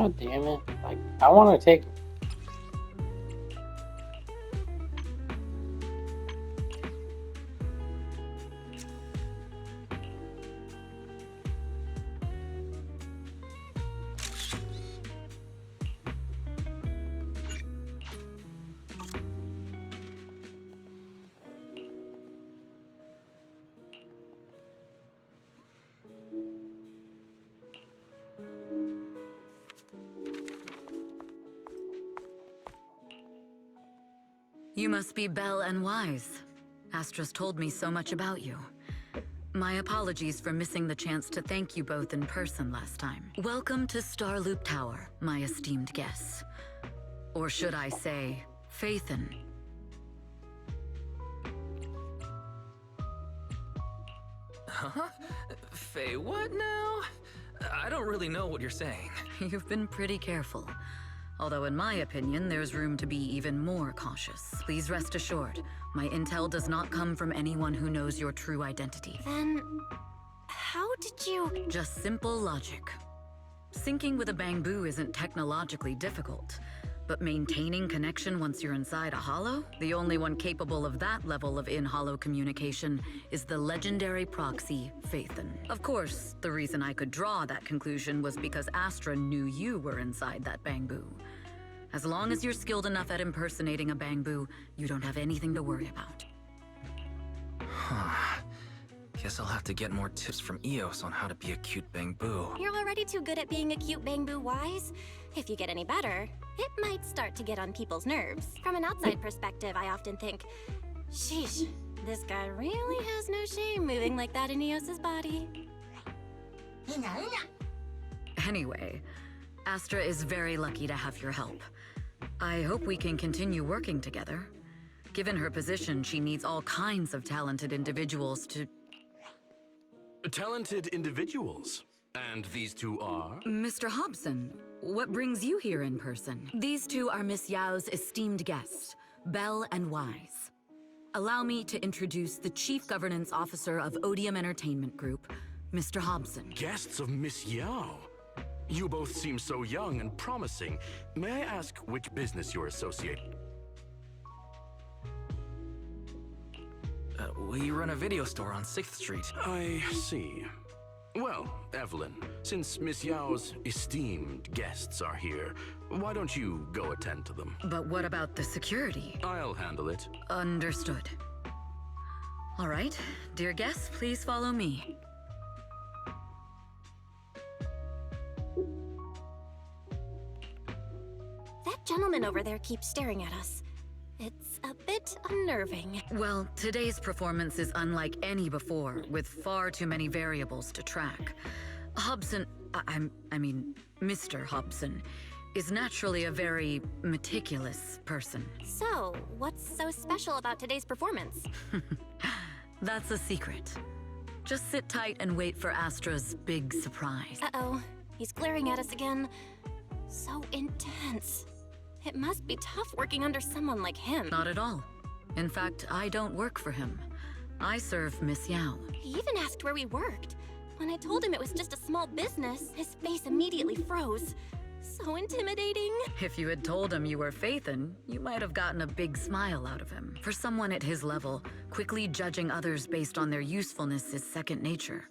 God damn it. Like, I want to take. You must be Belle and Wise. Astra's told me so much about you. My apologies for missing the chance to thank you both in person last time. Welcome to Starloop Tower, my esteemed guests. Or should I say, Faithin. Huh? Faye, what now? I don't really know what you're saying. You've been pretty careful. Although in my opinion, there's room to be even more cautious. Please rest assured, my intel does not come from anyone who knows your true identity. Then, how did you... Just simple logic. Syncing with a bamboo isn't technologically difficult, but maintaining connection once you're inside a hollow? The only one capable of that level of in-hollow communication is the legendary Proxy, Faithin. Of course, the reason I could draw that conclusion was because Astra knew you were inside that bamboo. As long as you're skilled enough at impersonating a bamboo, you don't have anything to worry about. Huh. Guess I'll have to get more tips from Eos on how to be a cute bamboo. You're already too good at being a cute bamboo, Wise. If you get any better, it might start to get on people's nerves. From an outside perspective, I often think, sheesh, this guy really has no shame moving like that in Eos's body. Anyway, Astra is very lucky to have your help. I hope we can continue working together. Given her position, she needs all kinds of talented individuals to... Talented individuals? And these two are? Mr. Hobson, what brings you here in person? These two are Miss Yao's esteemed guests, Belle and Wise. Allow me to introduce the Chief Governance Officer of Odium Entertainment Group, Mr. Hobson. Guests of Miss Yao? You both seem so young and promising. May I ask which business you're associated? We run a video store on 6th Street. I see. Well, Evelyn, since Miss Yao's esteemed guests are here, why don't you go attend to them? But what about the security? I'll handle it. Understood. All right, dear guests, please follow me. That gentleman over there keeps staring at us. It's a bit unnerving. Well, today's performance is unlike any before, with far too many variables to track. Hobson, I mean, Mr. Hobson, is naturally a very meticulous person. So, what's so special about today's performance? That's a secret. Just sit tight and wait for Astra's big surprise. Uh-oh, he's glaring at us again. So intense. It must be tough working under someone like him. Not at all. In fact, I don't work for him. I serve Miss Yao. He even asked where we worked. When I told him it was just a small business, his face immediately froze. So intimidating. If you had told him you were Faithin, you might have gotten a big smile out of him. For someone at his level, quickly judging others based on their usefulness is second nature.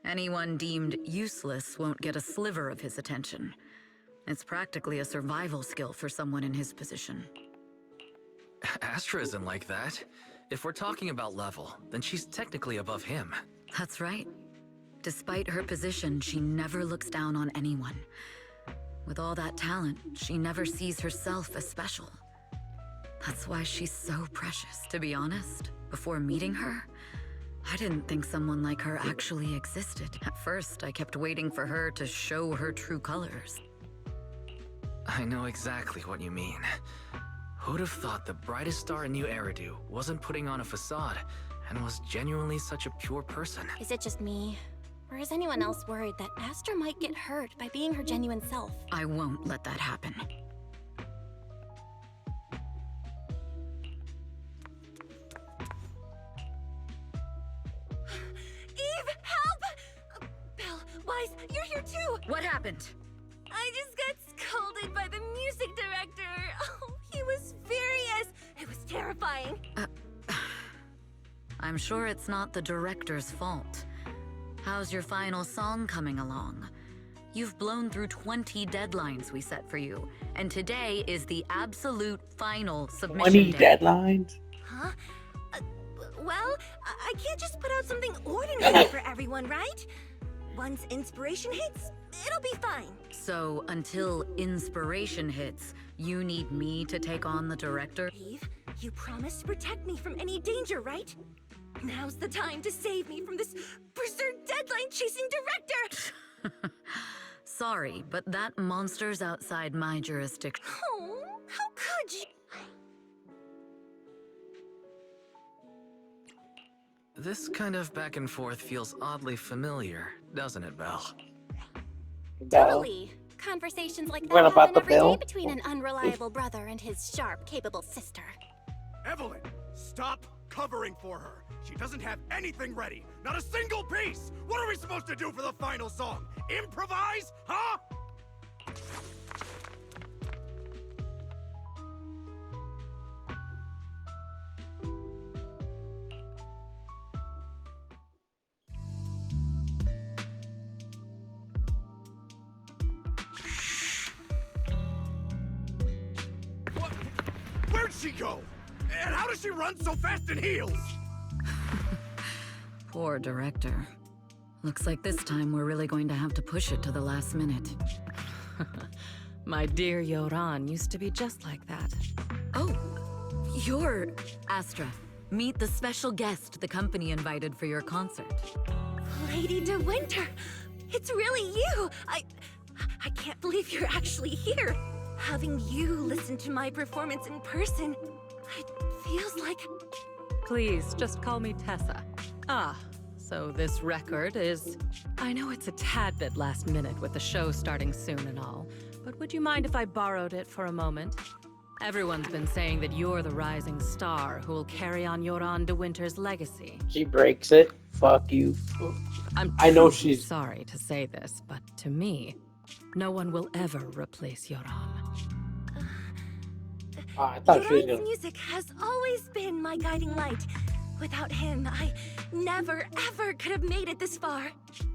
Anyone deemed useless won't get a sliver of his attention. It's practically a survival skill for someone in his position. Astra isn't like that. If we're talking about level, then she's technically above him. That's right. Despite her position, she never looks down on anyone. With all that talent, she never sees herself as special. That's why she's so precious. To be honest, before meeting her, I didn't think someone like her actually existed. At first, I kept waiting for her to show her true colors. I know exactly what you mean. Who'd have thought the brightest star in New Eridu wasn't putting on a facade and was genuinely such a pure person? Is it just me? Or is anyone else worried that Astra might get hurt by being her genuine self? I won't let that happen. Eve, help! Belle, Wise, you're here too! What happened? I I just got scolded by the music director. Oh, he was furious. It was terrifying. I'm sure it's not the director's fault. How's your final song coming along? You've blown through 20 deadlines we set for you, and today is the absolute final submission 20 day. deadlines? Huh? Well, I can't just put out something ordinary for everyone, right? Once inspiration hits, it'll be fine. So, until inspiration hits, you need me to take on the director? Eve, you promised to protect me from any danger, right? Now's the time to save me from this berserk deadline-chasing director! Sorry, but that monster's outside my jurisdiction. Oh, how could you? This kind of back and forth feels oddly familiar, doesn't it, Belle? Totally. Conversations like that What about happen the every day bill? between an unreliable brother and his sharp, capable sister. Evelyn, stop covering for her. She doesn't have anything ready. Not a single piece. What are we supposed to do for the final song? Improvise? Huh? What? Where'd she go? And how does she run so fast in heels? Poor director. Looks like this time we're really going to have to push it to the last minute. My dear Yoran used to be just like that. Oh, you're Astra. Meet the special guest the company invited for your concert. Lady De Winter! It's really you! I can't believe you're actually here. Having you listen to my performance in person, it feels like... Please, just call me Tessa. Ah, so this record is... I know it's a tad bit last minute with the show starting soon and all, but would you mind if I borrowed it for a moment? Everyone's been saying that you're the rising star who will carry on Yoran De Winter's legacy. She breaks it. Fuck you. I know truly she's- sorry to say this, but to me, no one will ever replace Yoran. Oh, I thought she was Yoran's gonna. music has always been my guiding light. Without him, I never, ever could have made it this far.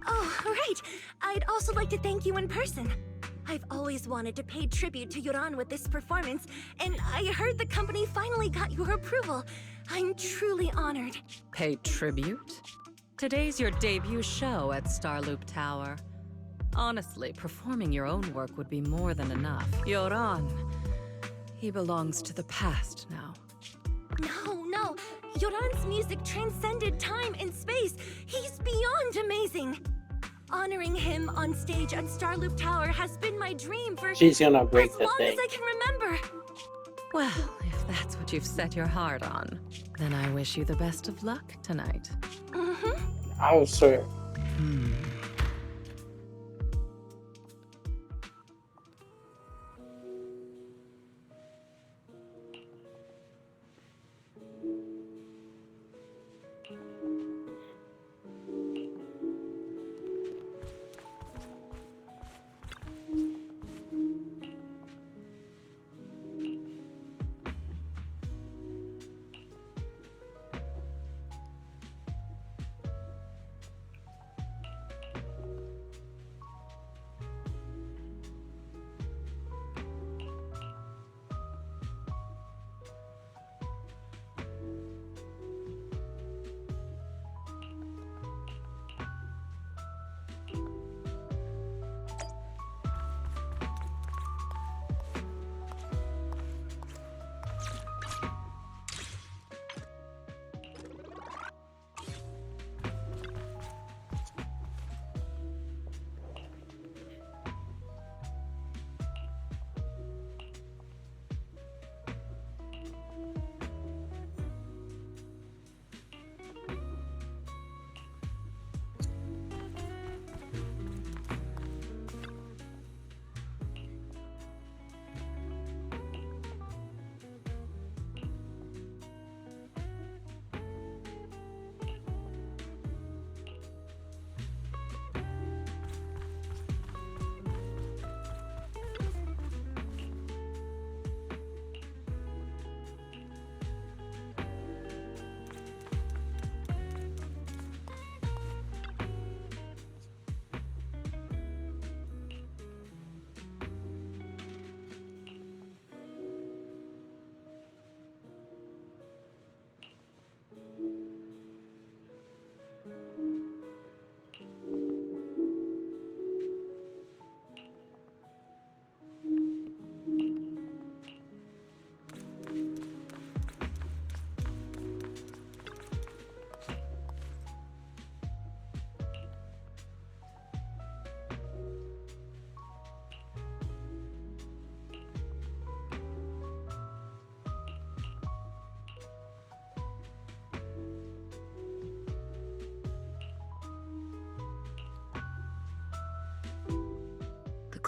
Oh, right. I'd also like to thank you in person. I've always wanted to pay tribute to Yoran with this performance, and I heard the company finally got your approval. I'm truly honored. Pay tribute? Today's your debut show at Starloop Tower. Honestly, performing your own work would be more than enough. Yoran, he belongs to the past now. No. Yoran's music transcended time and space. He's beyond amazing. Honoring him on stage at Starloop Tower has been my dream for She's gonna break as the long thing. as I can remember. Well, if that's what you've set your heart on, then I wish you the best of luck tonight. I swear.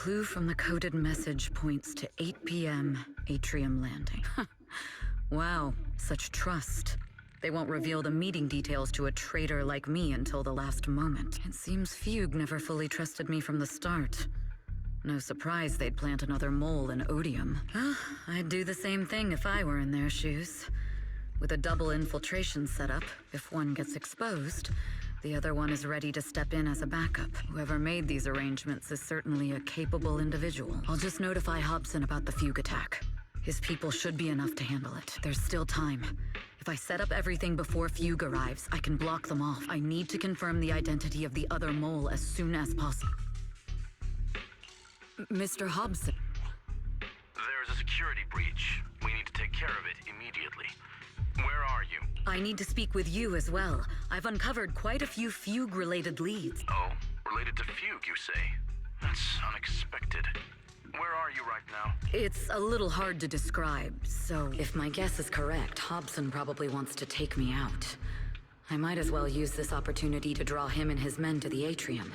clue from the coded message points to 8 p.m. Atrium Landing. Wow, such trust. They won't reveal the meeting details to a traitor like me until the last moment. It seems Fugue never fully trusted me from the start. No surprise they'd plant another mole in Odium. Well, I'd do the same thing if I were in their shoes. With a double infiltration setup, if one gets exposed, the other one is ready to step in as a backup. Whoever made these arrangements is certainly a capable individual. I'll just notify Hobson about the Fugue attack. His people should be enough to handle it. There's still time. If I set up everything before Fugue arrives, I can block them off. I need to confirm the identity of the other mole as soon as possible. Mr. Hobson. There's a security breach. We need to take care of it immediately. Where are you? I need to speak with you as well. I've uncovered quite a few Fugue-related leads. Oh, related to Fugue, you say? That's unexpected. Where are you right now? It's a little hard to describe, so if my guess is correct, Hobson probably wants to take me out. I might as well use this opportunity to draw him and his men to the Atrium.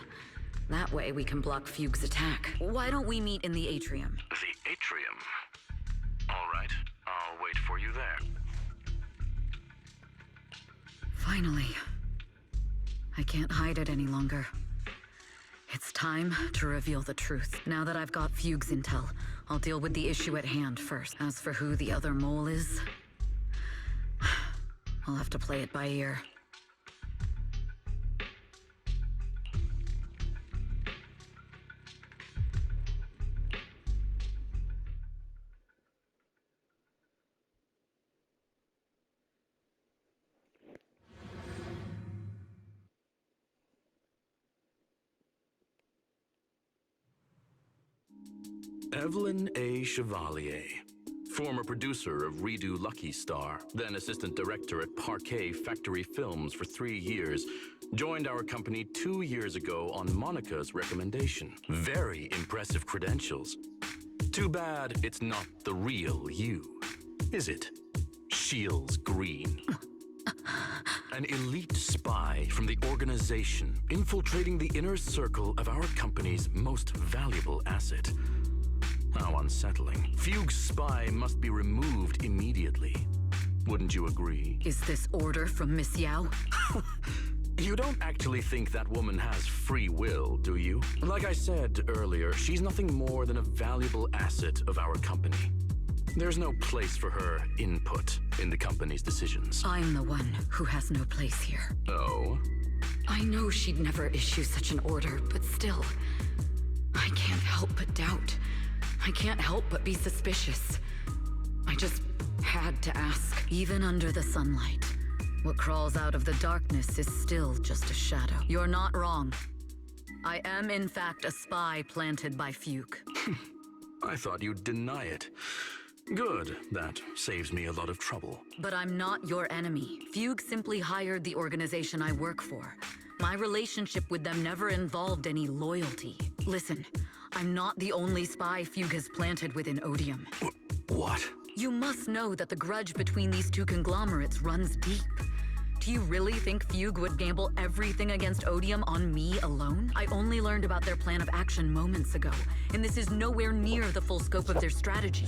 That way we can block Fugue's attack. Why don't we meet in the Atrium? The Atrium? All right, I'll wait for you there. Finally. I can't hide it any longer. It's time to reveal the truth. Now that I've got Fugue's intel, I'll deal with the issue at hand first. As for who the other mole is, I'll have to play it by ear. Evelyn A. Chevalier, former producer of Redo Lucky Star, then assistant director at Parquet Factory Films for 3 years, joined our company 2 years ago on Monica's recommendation. Very impressive credentials. Too bad it's not the real you, is it? Shields Green. An elite spy from the organization, infiltrating the inner circle of our company's most valuable asset. How unsettling. Fugue's spy must be removed immediately. Wouldn't you agree? Is this order from Miss Yao? You don't actually think that woman has free will, do you? Like I said earlier, she's nothing more than a valuable asset of our company. There's no place for her input in the company's decisions. I'm the one who has no place here. Oh? I know she'd never issue such an order, but still, I can't help but doubt. I can't help but be suspicious. I just had to ask. Even under the sunlight, what crawls out of the darkness is still just a shadow. You're not wrong. I am, in fact, a spy planted by Fugue. I thought you'd deny it. Good. That saves me a lot of trouble. But I'm not your enemy. Fugue simply hired the organization I work for. My relationship with them never involved any loyalty. Listen, I'm not the only spy Fugue has planted within Odium. What? You must know that the grudge between these two conglomerates runs deep. Do you really think Fugue would gamble everything against Odium on me alone? I only learned about their plan of action moments ago, and this is nowhere near the full scope of their strategy.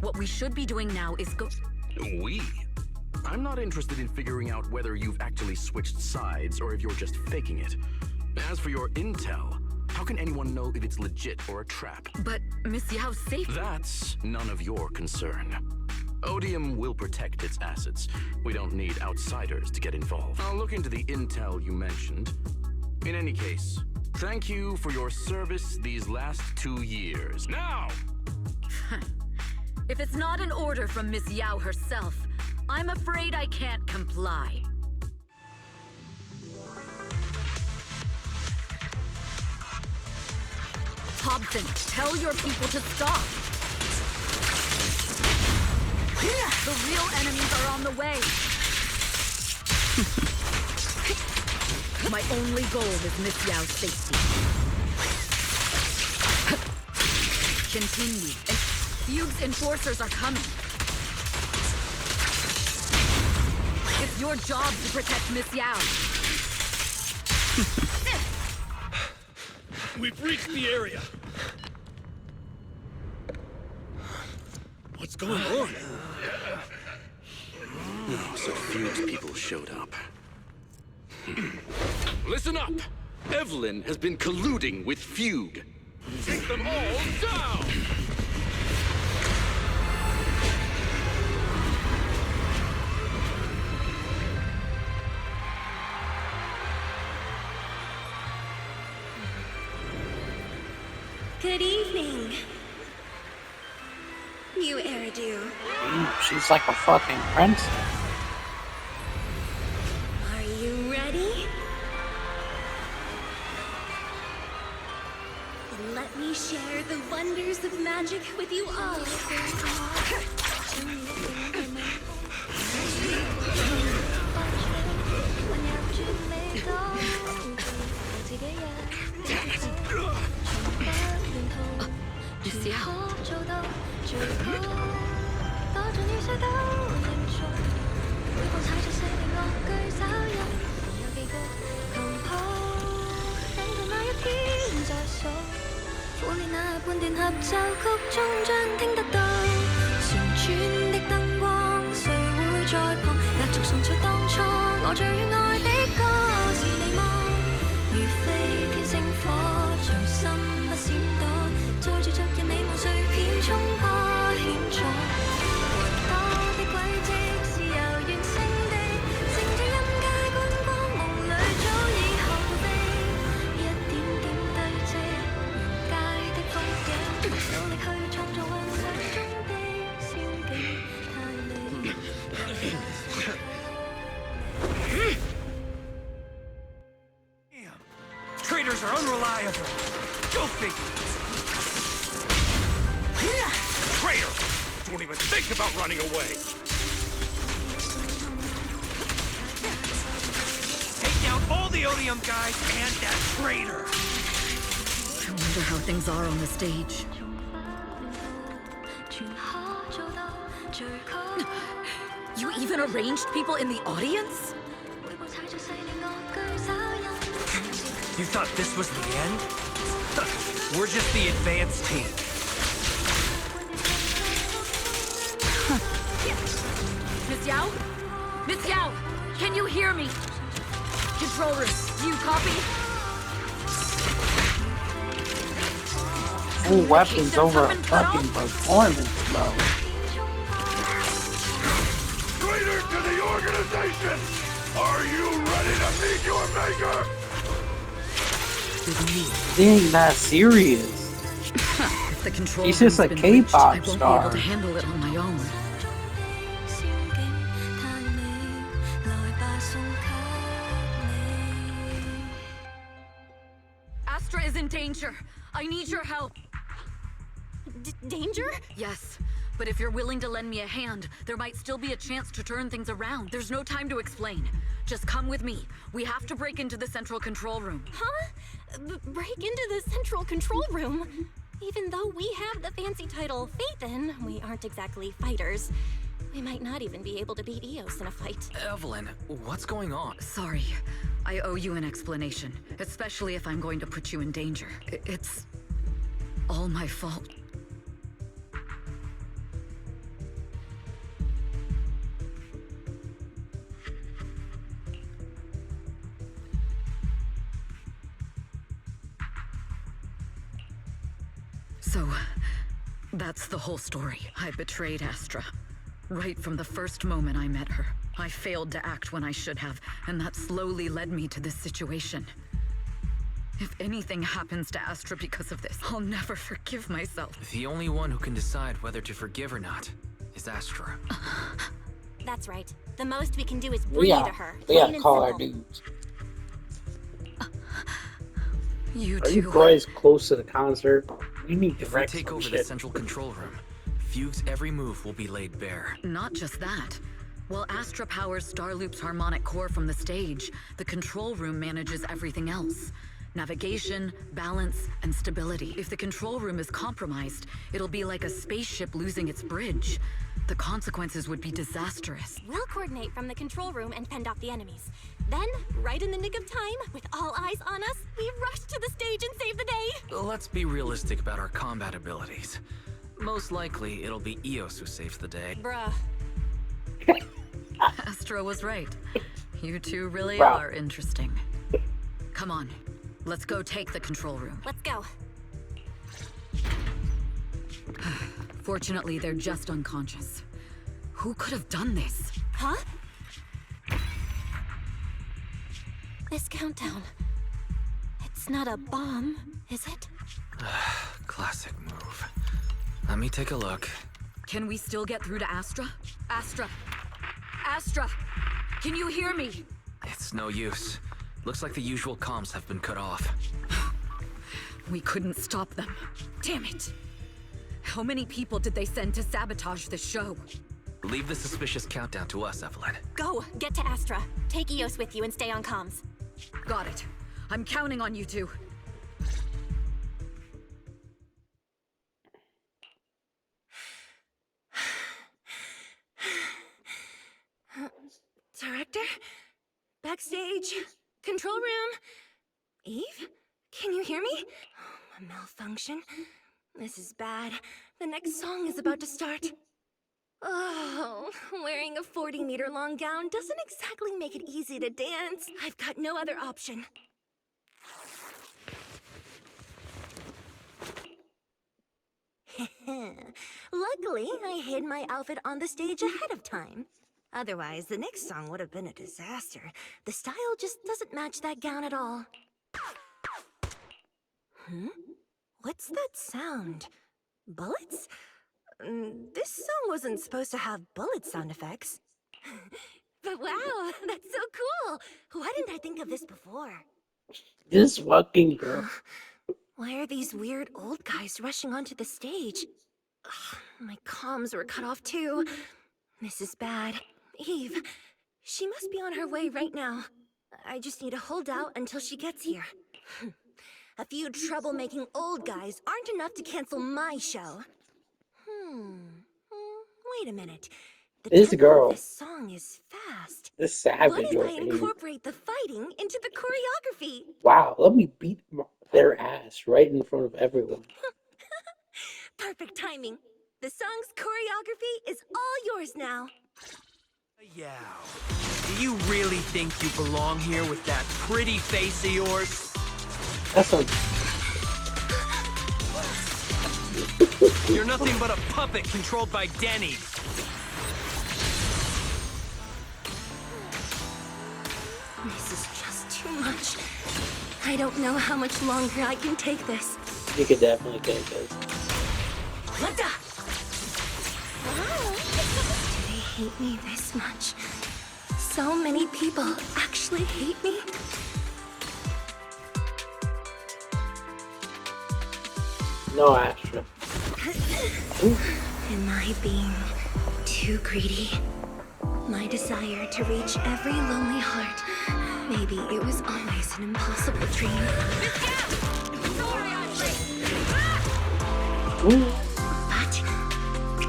What we should be doing now is We? I'm not interested in figuring out whether you've actually switched sides or if you're just faking it. As for your intel, how can anyone know if it's legit or a trap? But Miss Yao's safe. That's none of your concern. Odium will protect its assets. We don't need outsiders to get involved. I'll look into the intel you mentioned. In any case, thank you for your service these last 2 years. Now! If it's not an order from Miss Yao herself, I'm afraid I can't comply. Hobson, tell your people to stop! The real enemies are on the way! My only goal is Miss Yao's safety. Continue, and Fugue's enforcers are coming. It's your job to protect Miss Yao. We've reached the area. What's going on? Oh, so Fugue's people showed up. Listen up! Evelyn has been colluding with Fugue. Take them all down! Good evening, you Eridu. She's like a fucking princess. Are you ready? Then let me share the wonders of magic with you all. Traitors are unreliable. Go figure. Traitor! Don't even think about running away. Take down all the Odium guys and that traitor. I wonder how things are on the stage. You even arranged people in the audience? You thought this was the end? We're just the advanced team. Miss Yao? Miss Yao, can you hear me? Control room, do you copy? Full weapons over a fucking performance, bro. Traitor to the organization! Are you ready to meet your maker? He ain't that serious. If the control He's just room's a been breached, K-pop I won't be star. able to handle it on my own. Astra is in danger. I need your help. Danger? Yes, but if you're willing to lend me a hand, there might still be a chance to turn things around. There's no time to explain. Just come with me. We have to break into the central control room. Huh? Break into the central control room? Even though we have the fancy title Phaethon, we aren't exactly fighters. We might not even be able to beat Eos in a fight. Evelyn, what's going on? Sorry. I owe you an explanation, especially if I'm going to put you in danger. It's all my fault. So, that's the whole story. I betrayed Astra. Right from the first moment I met her. I failed to act when I should have, and that slowly led me to this situation. If anything happens to Astra because of this, I'll never forgive myself. The only one who can decide whether to forgive or not is Astra. That's right. The most we can do is We breathe to gotta, her. we gotta plain and call our simple. dudes. You Are you too. boys close to the concert? We need to If we wreck take some over the shit. central control room, Fugue's every move will be laid bare. Not just that. While Astra powers Starloop's harmonic core from the stage, the control room manages everything else. Navigation, balance, and stability. If the control room is compromised, it'll be like a spaceship losing its bridge. The consequences would be disastrous. We'll coordinate from the control room and fend off the enemies. Then, right in the nick of time, with all eyes on us, we rush to the stage and save the day. Let's be realistic about our combat abilities. Most likely, it'll be Eos who saves the day. Bruh. Astra was right. You two really Wow. are interesting. Come on, let's go take the control room. Let's go. Fortunately, they're just unconscious. Who could have done this? Huh? This countdown. It's not a bomb, is it? Classic move. Let me take a look. Can we still get through to Astra? Astra! Astra! Can you hear me? It's no use. Looks like the usual comms have been cut off. We couldn't stop them. Damn it! How many people did they send to sabotage the show? Leave the suspicious countdown to us, Evelyn. Go! Get to Astra. Take Eos with you and stay on comms. Got it. I'm counting on you two. Director? Backstage? Control room? Eve? Can you hear me? A malfunction? This is bad. The next song is about to start. Oh, wearing a 40-meter long gown doesn't exactly make it easy to dance. I've got no other option. Luckily, I hid my outfit on the stage ahead of time. Otherwise, the next song would have been a disaster. The style just doesn't match that gown at all. What's that sound? Bullets? This song wasn't supposed to have bullet sound effects. But wow, that's so cool! Why didn't I think of this before? This fucking girl. Why are these weird old guys rushing onto the stage? Ugh, my comms were cut off too. This is bad. Eve, she must be on her way right now. I just need to hold out until she gets here. A few troublemaking old guys aren't enough to cancel my show. Wait a minute. The This tempo girl. of this song is fast. This savage What if over I here. incorporate the fighting into the choreography? Wow, let me beat their ass right in front of everyone. Perfect timing. The song's choreography is all yours now. Yeah. Do you really think you belong here with that pretty face of yours? That's a You're nothing but a puppet controlled by Denny. This is just too much. I don't know how much longer I can take this. you could definitely take this. Linda! Wow. Do they hate me this much? So many people actually hate me? No Astra. Am I being too greedy? My desire to reach every lonely heart. Maybe it was always an impossible dream. But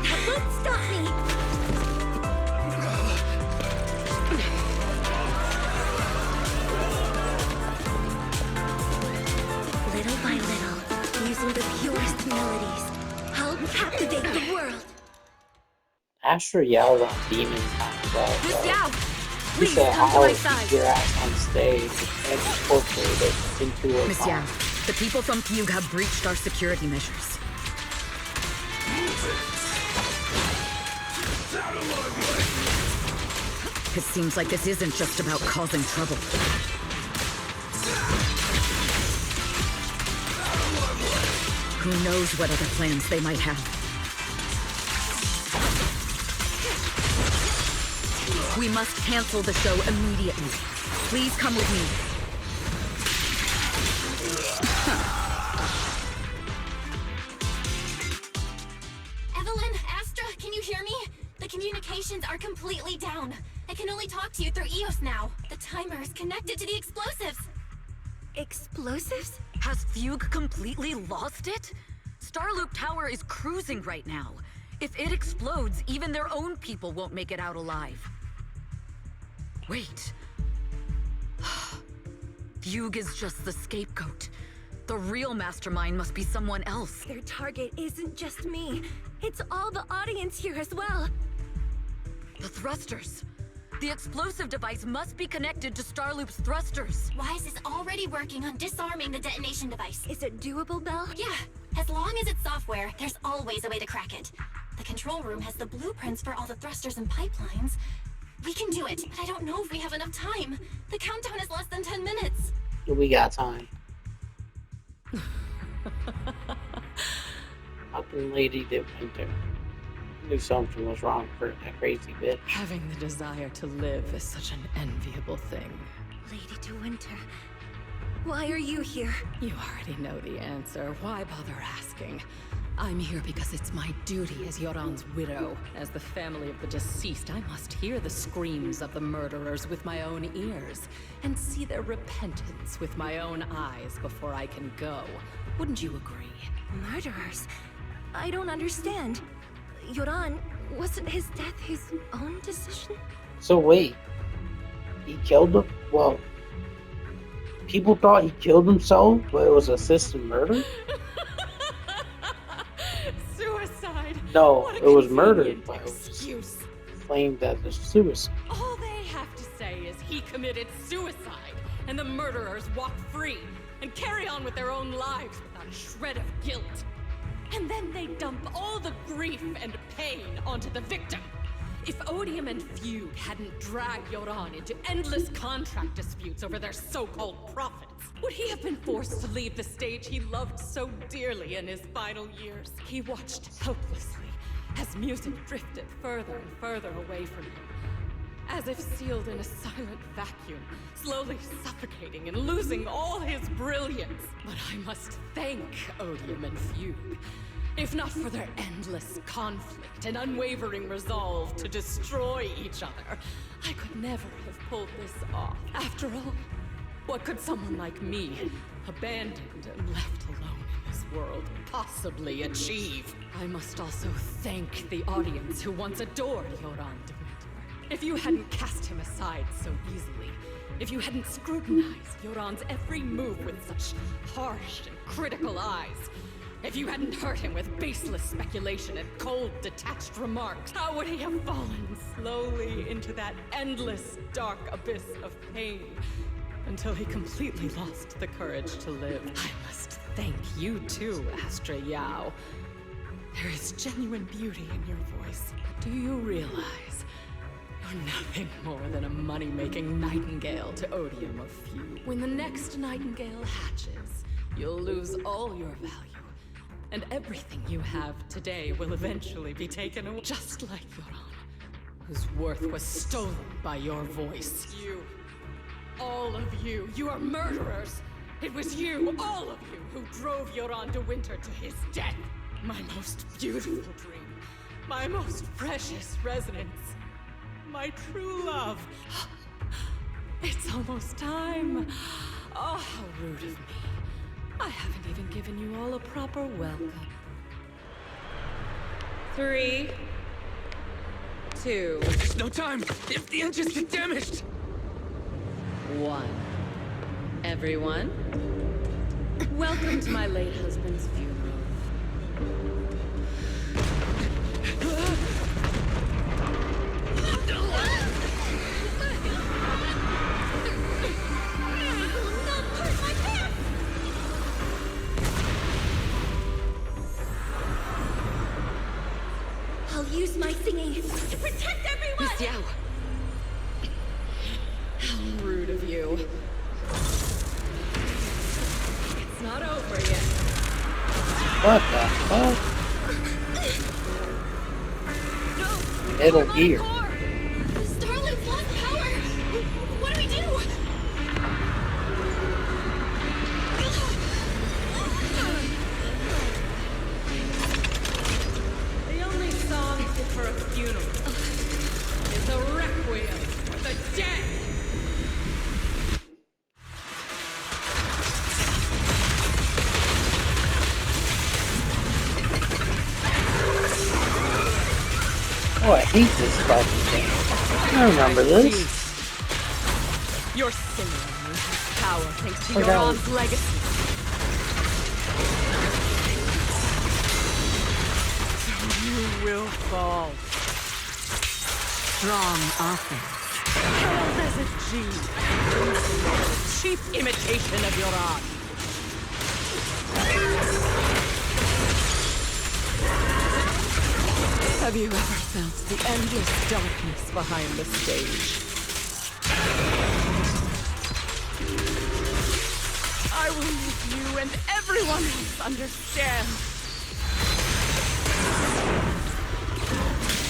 that won't stop me. Little by little, using the purest melodies, I'll captivate the world. Astra yelled on demons times well. Miss Yao! He Please said come to how my to side! keep your ass on stage and incorporate it into a Miss song. Yao, the people from Fugue have breached our security measures. It seems like this isn't just about causing trouble. Who knows what other plans they might have. We must cancel the show immediately. Please come with me. Evelyn, Astra, can you hear me? The communications are completely down. I can only talk to you through Eos now. The timer is connected to the explosives. Explosives? Has Fugue completely lost it? Starloop Tower is cruising right now. If it explodes, even their own people won't make it out alive. Wait. Fugue is just the scapegoat. The real mastermind must be someone else. Their target isn't just me. It's all the audience here as well. The thrusters. The explosive device must be connected to Starloop's thrusters. Wise is already working on disarming the detonation device. Is it doable, Belle? Yeah, as long as it's software, there's always a way to crack it. The control room has the blueprints for all the thrusters and pipelines. We can do it, but I don't know if we have enough time. The countdown is less than 10 minutes. We got time. How can Lady De Winter knew something was wrong for that crazy bitch? Having the desire to live is such an enviable thing. Lady De Winter, why are you here? You already know the answer. Why bother asking? I'm here because it's my duty as Yoran's widow. As the family of the deceased, I must hear the screams of the murderers with my own ears, and see their repentance with my own eyes before I can go. Wouldn't you agree? Murderers? I don't understand. Yoran, wasn't his death his own decision? So wait, he killed him? Well, people thought he killed himself, but it was assisted murder? Suicide! No, What a it was murder, convenient but it was excuse. claimed as a suicide. All they have to say is he committed suicide, and the murderers walk free and carry on with their own lives without a shred of guilt. And then they dump all the grief and pain onto the victim. If Odium and Feud hadn't dragged Yoran into endless contract disputes over their so-called profits, would he have been forced to leave the stage he loved so dearly in his final years? He watched helplessly as music drifted further and further away from him, as if sealed in a silent vacuum, slowly suffocating and losing all his brilliance. But I must thank Odium and Feud. If not for their endless conflict and unwavering resolve to destroy each other, I could never have pulled this off. After all, what could someone like me, abandoned and left alone in this world, possibly achieve? I must also thank the audience who once adored Yoran de Winter. If you hadn't cast him aside so easily, if you hadn't scrutinized Yoran's every move with such harsh and critical eyes, if you hadn't hurt him with baseless speculation and cold, detached remarks, how would he have fallen slowly into that endless, dark abyss of pain until he completely lost the courage to live? I must thank you too, Astra Yao. There is genuine beauty in your voice, but do you realize you're nothing more than a money-making nightingale to Odium of Few? When the next nightingale hatches, you'll lose all your value. And everything you have today will eventually be taken away, just like Yoran, whose worth was stolen by your voice. You, all of you, you are murderers! It was you, all of you, who drove Yoran de Winter to his death! My most beautiful dream, my most precious resonance, my true love. It's almost time. Oh, how rude of me. I haven't even given you all a proper welcome. 3, 2, There's no time! If the engines get damaged! 1. Everyone, welcome to my late husband's funeral. I'll use my singing to protect everyone! Miss Yao! How rude of you. It's not over yet. What the fuck? No! Metal Core, Gear. Core! Starlink's lost power! What do we do? The only song fit for a funeral is a requiem for the dead! Oh, I hate this fucking game. I remember this. Your singing loses power thanks to Oh, that Yoran's legacy. you will fall. Strong offense. Held as a G. A cheap imitation of your art. Have you ever felt the endless darkness behind the stage? I will make you and everyone else understand.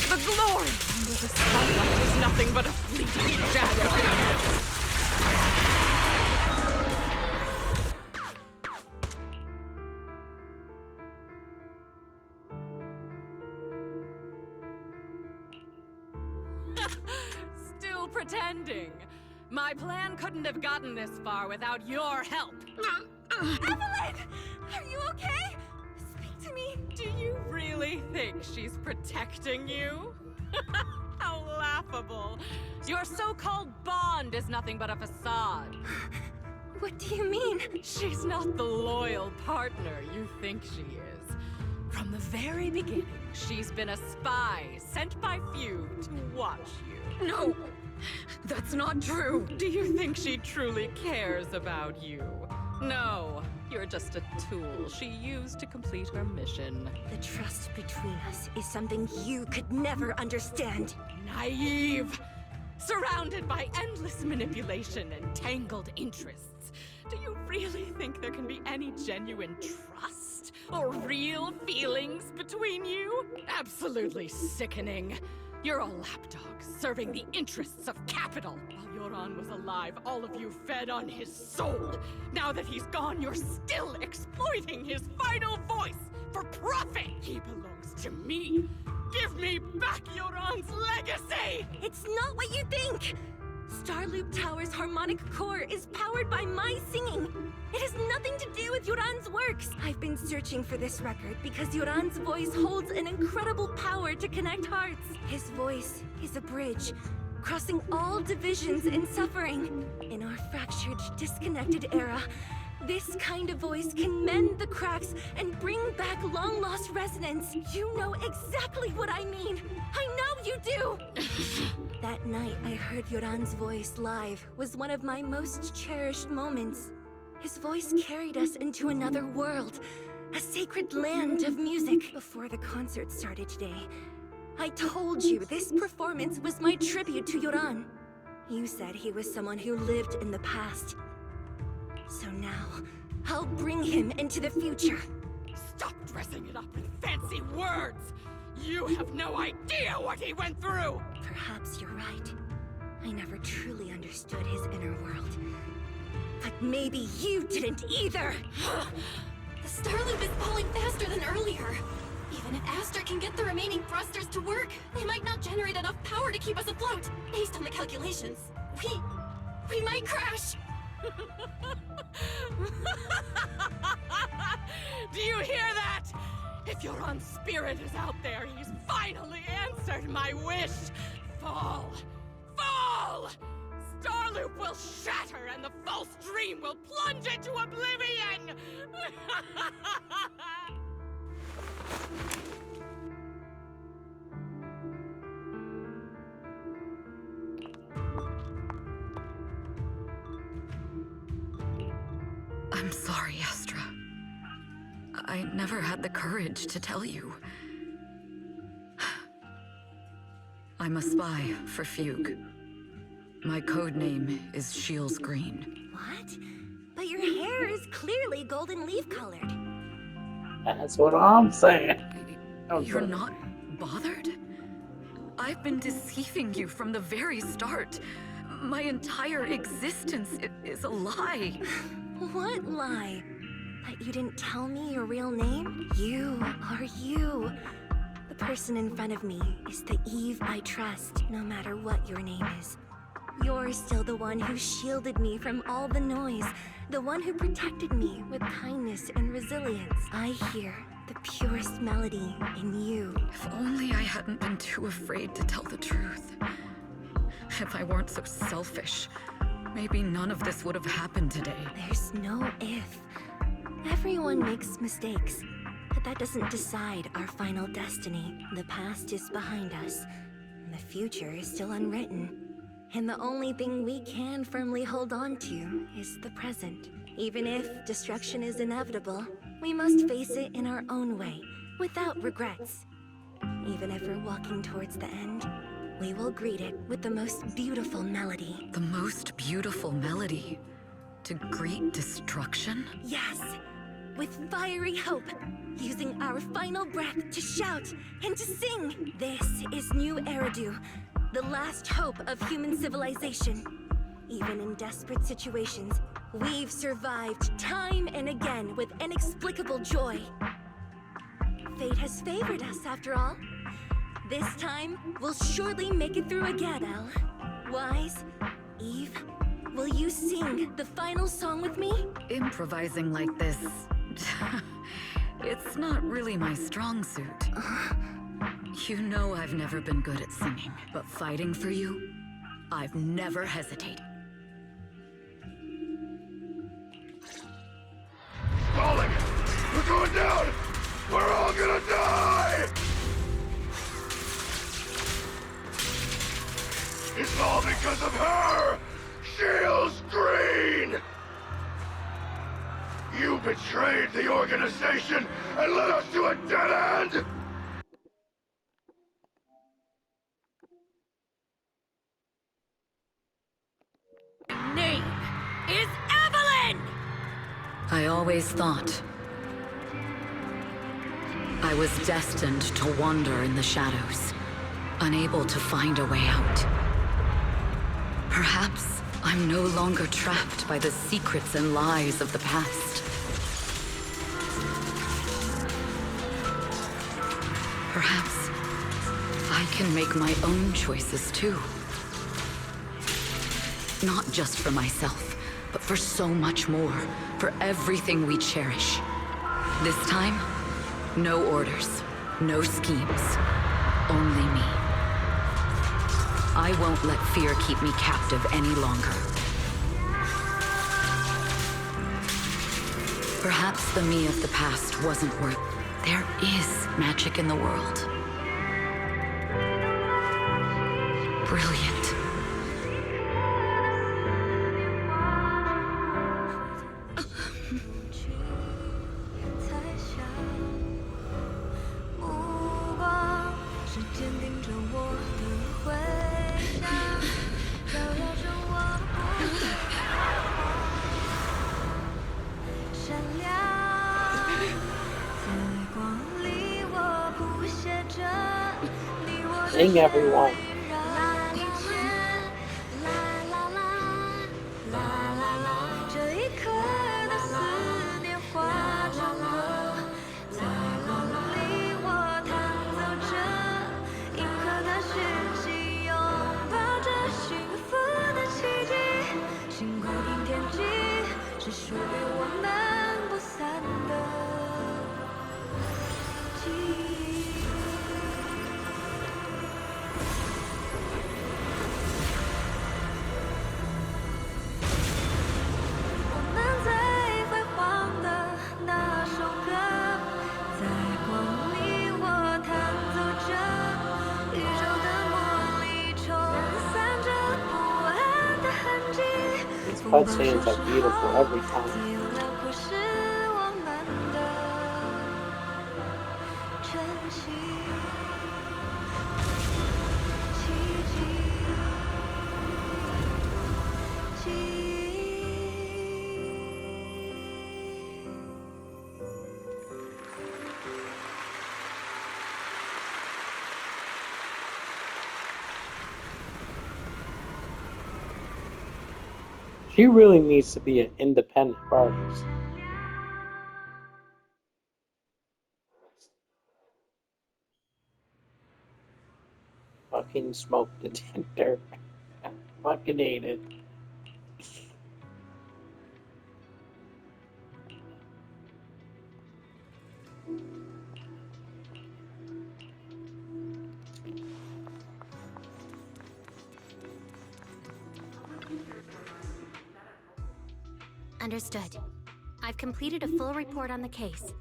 The glory under the spotlight is nothing but a fleeting shadow. Still pretending. My plan couldn't have gotten this far without your help. Evelyn! Are you okay? Speak to me. Do you really think she's protecting you? How laughable. Your so-called bond is nothing but a facade. What do you mean? She's not the loyal partner you think she is. From the very beginning, she's been a spy sent by few to watch you. No, that's not true. Do you think she truly cares about you? No, you're just a tool she used to complete her mission. The trust between us is something you could never understand. Naive! Surrounded by endless manipulation and tangled interests. Do you really think there can be any genuine trust or real feelings between you? Absolutely sickening. You're a lapdog serving the interests of capital. While Yoran was alive, all of you fed on his soul. Now that he's gone, you're still exploiting his vital voice for profit. He belongs to me. Give me back Yoran's legacy! It's not what you think! Starloop Tower's harmonic core is powered by my singing. It has nothing to do with Yoran's works. I've been searching for this record because Yoran's voice holds an incredible power to connect hearts. His voice is a bridge, crossing all divisions and suffering. In our fractured, disconnected era, this kind of voice can mend the cracks and bring back long-lost resonance. You know exactly what I mean. I know you do! That night I heard Yoran's voice live was one of my most cherished moments. His voice carried us into another world, a sacred land of music. Before the concert started today, I told you this performance was my tribute to Yoran. You said he was someone who lived in the past. So now, I'll bring him into the future. Stop dressing it up with fancy words! You have no idea what he went through! Perhaps you're right. I never truly understood his inner world. But maybe you didn't either! The Starloop is falling faster than earlier. Even if Aster can get the remaining thrusters to work, they might not generate enough power to keep us afloat. Based on the calculations, we might crash. Do you hear that? If Yoran's spirit is out there, he's finally answered my wish. Fall! Fall! Starloop will shatter and the false dream will plunge into oblivion! I'm sorry, Astra. I never had the courage to tell you. I'm a spy for Fugue. My code name is Shields Green. What? But your hair is clearly golden leaf colored. That's what I'm saying. You're not bothered? I've been deceiving you from the very start. My entire existence is a lie. What lie? That you didn't tell me your real name? You are you. The person in front of me is the Eve I trust, no matter what your name is. You're still the one who shielded me from all the noise, the one who protected me with kindness and resilience. I hear the purest melody in you. If only I hadn't been too afraid to tell the truth. If I weren't so selfish, maybe none of this would have happened today. There's no if. Everyone makes mistakes. The that doesn't decide our final destiny. The past is behind us. The future is still unwritten. And the only thing we can firmly hold on to is the present. Even if destruction is inevitable, we must face it in our own way, without regrets. Even if we're walking towards the end, we will greet it with the most beautiful melody. The most beautiful melody? To greet destruction? Yes, with fiery hope, using our final breath to shout and to sing. This is New Eridu, the last hope of human civilization. Even in desperate situations, we've survived time and again with inexplicable joy. Fate has favored us after all. This time, we'll surely make it through again, Elle. Wise, Eve, will you sing the final song with me? Improvising like this... it's not really my strong suit. You know I've never been good at singing, but fighting for you, I've never hesitated. Falling! We're going down! We're all gonna die! It's all because of her! Shield's green! You betrayed the organization and led us to a dead end! Name is Evelyn! I always thought I was destined to wander in the shadows, unable to find a way out. Perhaps I'm no longer trapped by the secrets and lies of the past. Perhaps I can make my own choices too. Not just for myself, but for so much more, for everything we cherish. This time, no orders, no schemes, only me. I won't let fear keep me captive any longer. Perhaps the me of the past wasn't worth. There is magic in the world. Brilliant. Sing, everyone. Cutscenes are beautiful every time. She really needs to be an independent artist. Fucking smoke detector. Fucking hate it. Understood. I've completed a full report on the case.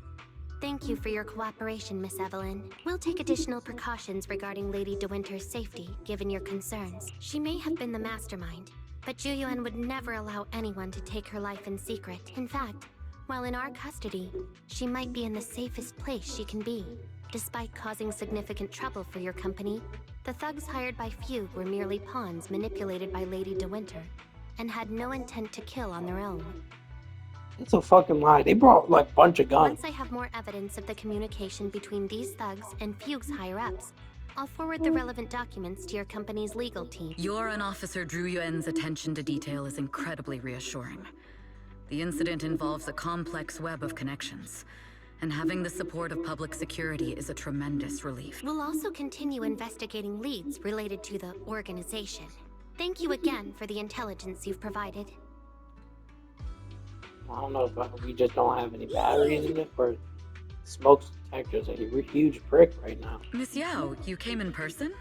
Thank you for your cooperation, Miss Evelyn. We'll take additional precautions regarding Lady De Winter's safety, given your concerns. She may have been the mastermind, but Juyuan would never allow anyone to take her life in secret. In fact, while in our custody, she might be in the safest place she can be. Despite causing significant trouble for your company, the thugs hired by Fugue were merely pawns manipulated by Lady De Winter, and had no intent to kill on their own. It's a fucking lie. They brought like a bunch of guns. Once I have more evidence of the communication between these thugs and Fugue's higher-ups, I'll forward the relevant documents to your company's legal team. Your and Officer Drew Yuen's attention to detail is incredibly reassuring. The incident involves a complex web of connections, and having the support of public security is a tremendous relief. We'll also continue investigating leads related to the organization. Thank you again for the intelligence you've provided. I don't know if we just don't have any batteries in it, or smoke detector's a huge prick right now. Miss Yao, you came in person?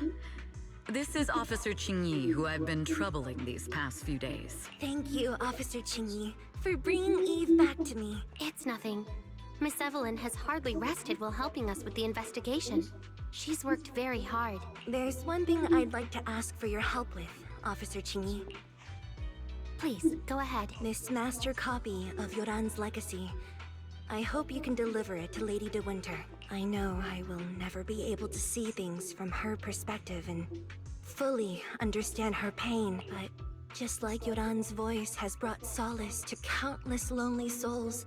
This is Officer Qingyi, who I've been troubling these past few days. Thank you, Officer Qingyi, for bringing Eve back to me. It's nothing. Miss Evelyn has hardly rested while helping us with the investigation. She's worked very hard. There's one thing I'd like to ask for your help with, Officer Qingyi. Please, go ahead. This master copy of Yoran's legacy. I hope you can deliver it to Lady De Winter. I know I will never be able to see things from her perspective and fully understand her pain, but just like Yoran's voice has brought solace to countless lonely souls,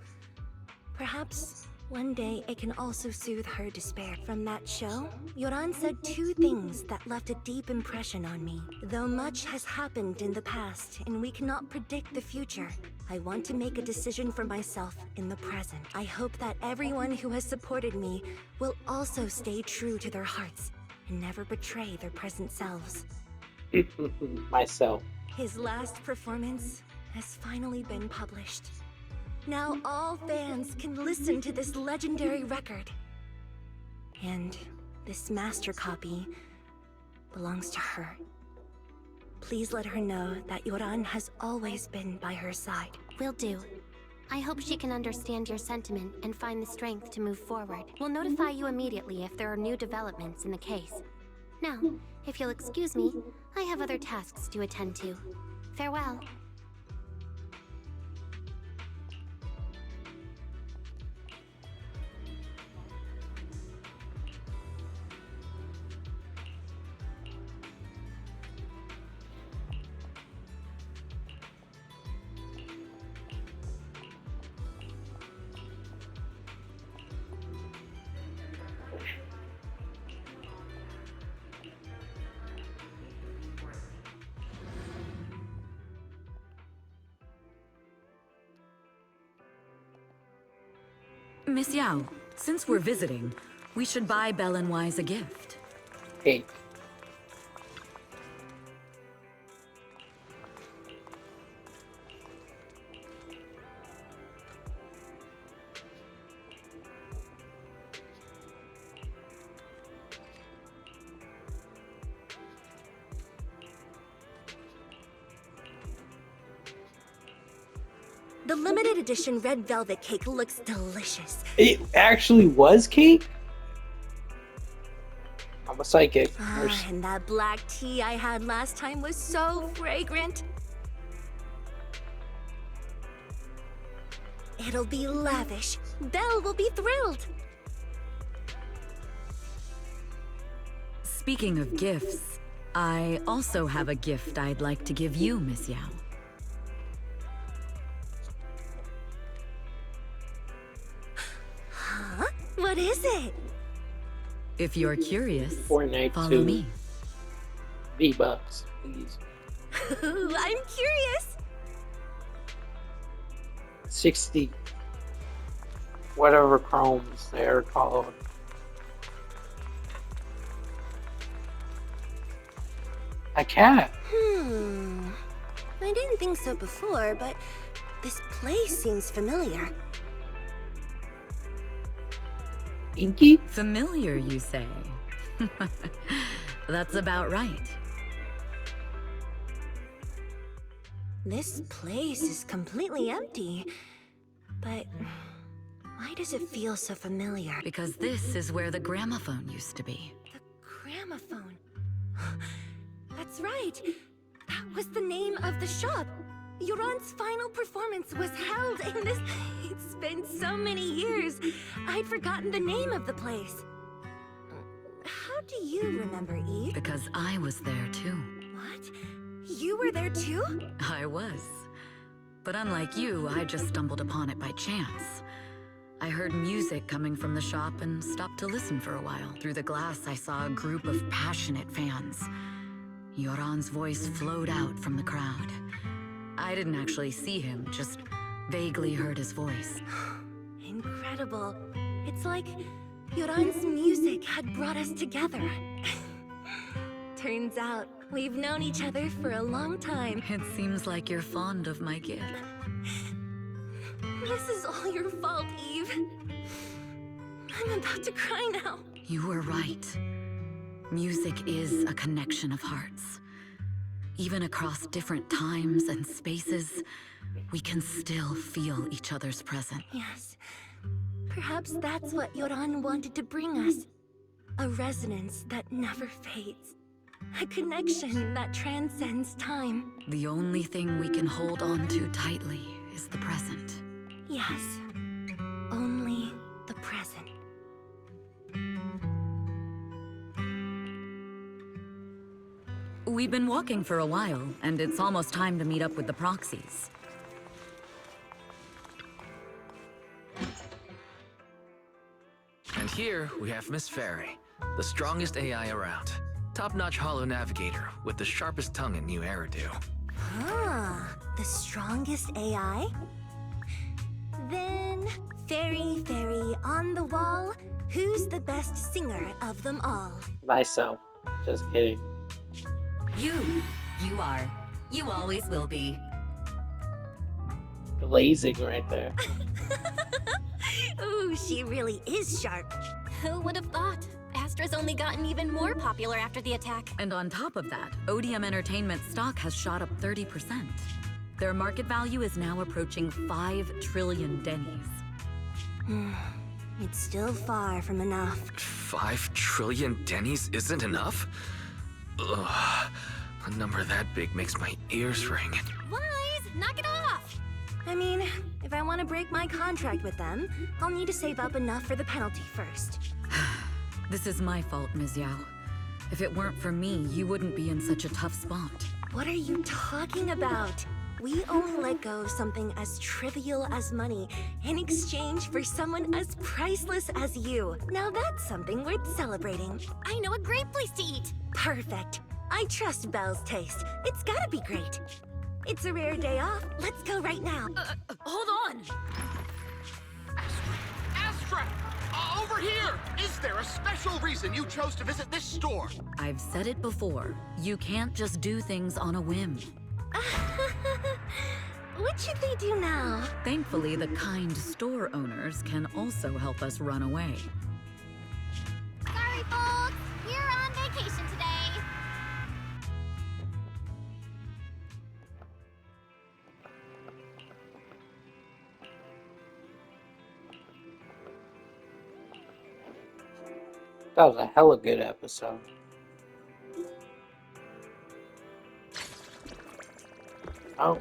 perhaps one day it can also soothe her despair. From that show, Yoran said two things that left a deep impression on me. Though much has happened in the past and we cannot predict the future, I want to make a decision for myself in the present. I hope that everyone who has supported me will also stay true to their hearts and never betray their present selves. Myself. His last performance has finally been published. Now all fans can listen to this legendary record. And this master copy belongs to her. Please let her know that Yoran has always been by her side. Will do. I hope she can understand your sentiment and find the strength to move forward. We'll notify you immediately if there are new developments in the case. Now, if you'll excuse me, I have other tasks to attend to. Farewell. Miss Yao, since we're visiting, we should buy Belle and Wise a gift. Hey. The limited edition red velvet cake looks delicious. It actually was cake? I'm a psychic. And that black tea I had last time was so fragrant. It'll be lavish. Belle will be thrilled. Speaking of gifts, I also have a gift I'd like to give you, Miss Yao. Huh? What is it? If you're curious, Fortnite follow 2 me. V-Bucks, please. I'm curious. 60. Whatever chromes they're called. A cat. I didn't think so before, but this place seems familiar. Inky? Familiar, you say? That's about right. This place is completely empty, but Why does it feel so familiar? Because this is where the gramophone used to be. The gramophone. That's right. That was the name of the shop. Yoran's final performance was held in this... It's been so many years. I'd forgotten the name of the place. How do you remember, Eve? Because I was there too. What? You were there too? I was. But unlike you, I just stumbled upon it by chance. I heard music coming from the shop and stopped to listen for a while. Through the glass, I saw a group of passionate fans. Yoran's voice flowed out from the crowd. I didn't actually see him, just vaguely heard his voice. Incredible. It's like Yoran's music had brought us together. Turns out, we've known each other for a long time. It seems like you're fond of my gift. This is all your fault, Eve. I'm about to cry now. You were right. Music is a connection of hearts. Even across different times and spaces, we can still feel each other's presence. Yes. Perhaps that's what Yoran wanted to bring us. A resonance that never fades. A connection that transcends time. The only thing we can hold on to tightly is the present. Yes. Only the present. We've been walking for a while, and it's almost time to meet up with the Proxies. And here we have Miss Fairy, the strongest AI around. Top-notch holo navigator with the sharpest tongue in New Eridu. Ah, the strongest AI? Then, Fairy, on the wall, who's the best singer of them all? Myself. Just kidding. You are. You always will be. Blazing right there. Ooh, she really is sharp. Who would have thought? Astra's only gotten even more popular after the attack. And on top of that, ODM Entertainment stock has shot up 30%. Their market value is now approaching 5 trillion dennies. It's still far from enough. 5 trillion dennies isn't enough? Ugh. A number that big makes my ears ring. Wise, knock it off! I mean, if I want to break my contract with them, I'll need to save up enough for the penalty first. This is my fault, Ms. Yao. If it weren't for me, you wouldn't be in such a tough spot. What are you talking about? We only let go of something as trivial as money in exchange for someone as priceless as you. Now that's something worth celebrating. I know a great place to eat! Perfect. I trust Belle's taste. It's gotta be great. It's a rare day off. Let's go right now. Hold on! Astra! Over here! Is there a special reason you chose to visit this store? I've said it before. You can't just do things on a whim. What should they do now? Thankfully, the kind store owners can also help us run away. Sorry, folks! We're on vacation today! That was a hella good episode. Oh.